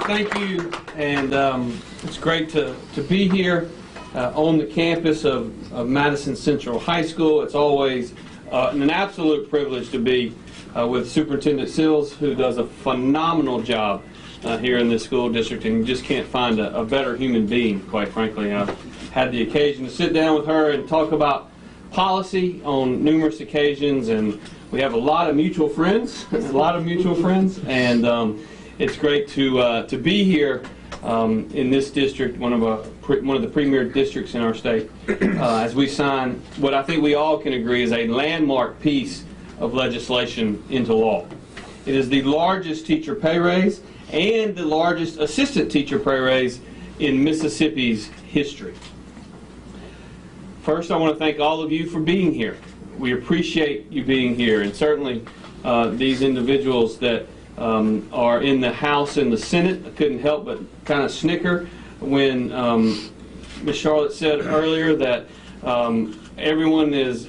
thank you, and it's great to be here on the campus of Madison Central High School. It's always an absolute privilege to be with Superintendent Sills, who does a phenomenal job here in this school district, and you just can't find a better human being, quite frankly. I've had the occasion to sit down with her and talk about policy on numerous occasions, and we have a lot of mutual friends, and it's great to be here in this district, one of the premier districts in our state, as we sign what I think we all can agree is a landmark piece of legislation into law. It is the largest teacher pay raise and the largest assistant teacher pay raise in Mississippi's history. First, I want to thank all of you for being here. We appreciate you being here, and certainly these individuals that are in the House and the Senate. I couldn't help but kind of snicker when Ms. Charlotte said earlier that everyone is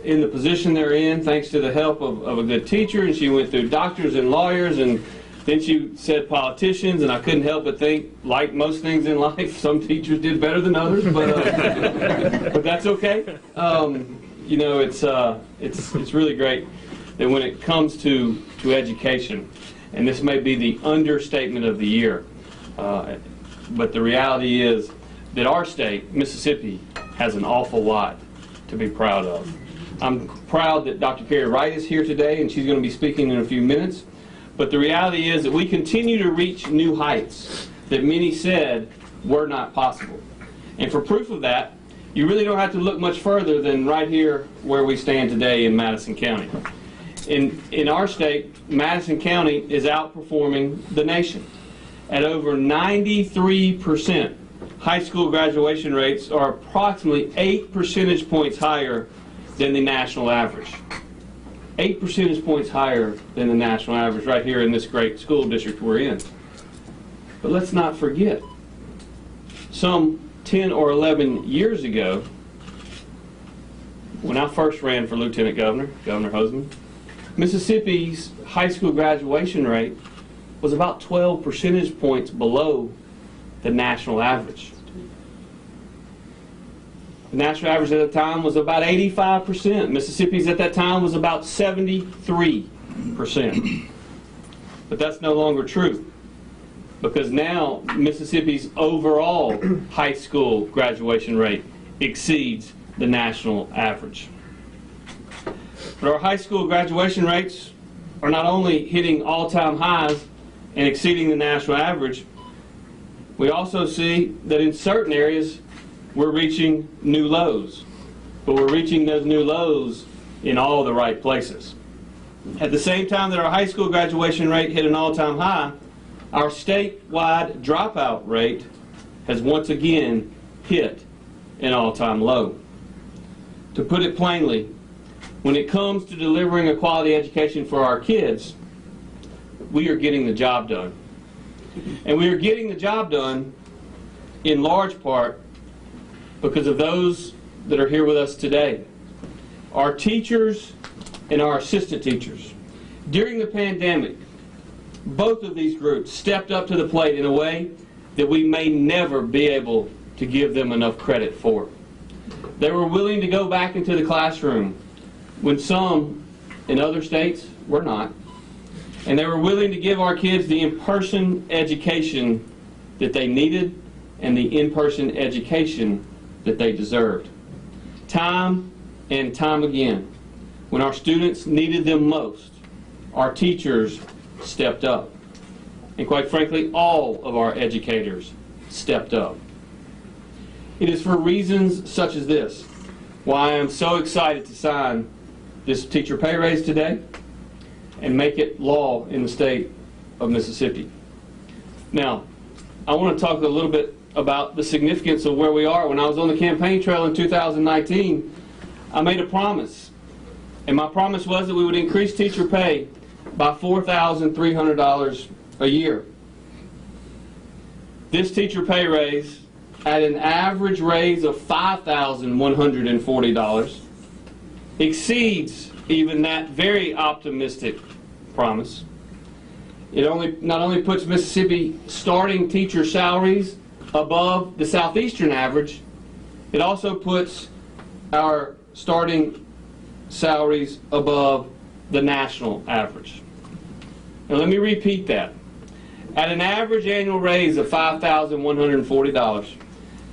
in the position they're in thanks to the help of a good teacher, and she went through doctors and lawyers, and then she said politicians, and I couldn't help but think, like most things in life, some teachers did better than others, but that's okay. You know, it's really great that when it comes to education, and this may be the understatement of the year, but the reality is that our state, Mississippi, has an awful lot to be proud of. I'm proud that Dr. Carrie Wright is here today, and she's going to be speaking in a few minutes. But the reality is that we continue to reach new heights that many said were not possible. And for proof of that, you really don't have to look much further than right here where we stand today in Madison County. In our state, Madison County is outperforming the nation. At over 93%, high school graduation rates are approximately 8 percentage points higher than the national average. 8 percentage points higher than the national average right here in this great school district we're in. But let's not forget, some 10 or 11 years ago, when I first ran for Lieutenant Governor, Governor Hoseman, Mississippi's high school graduation rate was about 12 percentage points below the national average. The national average at the time was about 85%. Mississippi's at that time was about 73%. But that's no longer true, because now Mississippi's overall high school graduation rate exceeds the national average. But our high school graduation rates are not only hitting all-time highs and exceeding the national average, we also see that in certain areas we're reaching new lows. But we're reaching those new lows in all the right places. At the same time that our high school graduation rate hit an all-time high, our statewide dropout rate has once again hit an all-time low. To put it plainly, when it comes to delivering a quality education for our kids, we are getting the job done. And we are getting the job done in large part because of those that are here with us today. Our teachers and our assistant teachers. During the pandemic, both of these groups stepped up to the plate in a way that we may never be able to give them enough credit for. They were willing to go back into the classroom when some in other states were not. And they were willing to give our kids the in-person education that they needed and the in-person education that they deserved. Time and time again, when our students needed them most, our teachers stepped up. And quite frankly, all of our educators stepped up. It is for reasons such as this why I am so excited to sign this teacher pay raise today and make it law in the state of Mississippi. Now, I want to talk a little bit about the significance of where we are. When I was on the campaign trail in 2019, I made a promise. And my promise was that we would increase teacher pay by $4,300 a year. This teacher pay raise, at an average raise of $5,140, exceeds even that very optimistic promise. It not only puts Mississippi starting teacher salaries above the Southeastern average, it also puts our starting salaries above the national average. Now let me repeat that. At an average annual raise of $5,140,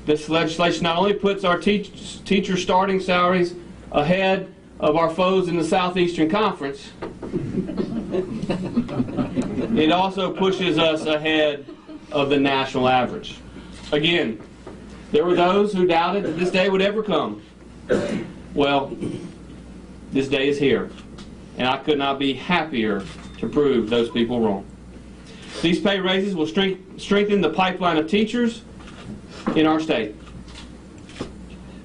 this legislation not only puts our teacher starting salaries ahead of our foes in the Southeastern Conference, it also pushes us ahead of the national average. Again, there were those who doubted that this day would ever come. Well, this day is here, and I could not be happier to prove those people wrong. These pay raises will strengthen the pipeline of teachers in our state.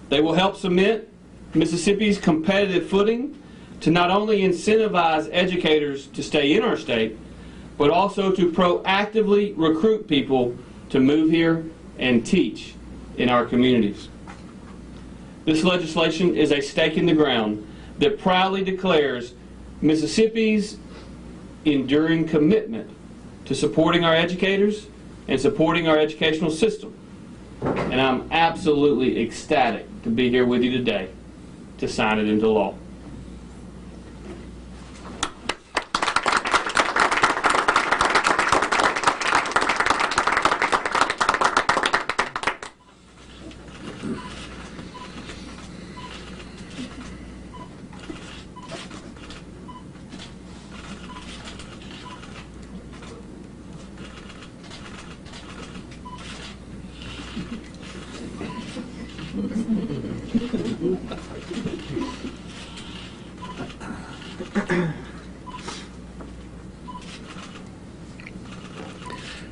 They will help cement Mississippi's competitive footing to not only incentivize educators to stay in our state, but also to proactively recruit people to move here and teach in our communities. This legislation is a stake in the ground that proudly declares Mississippi's enduring commitment to supporting our educators and supporting our educational system. And I'm absolutely ecstatic to be here with you today to sign it into law.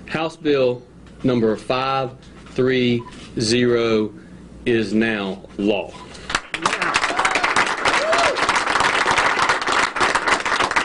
House Bill number 530 is now law.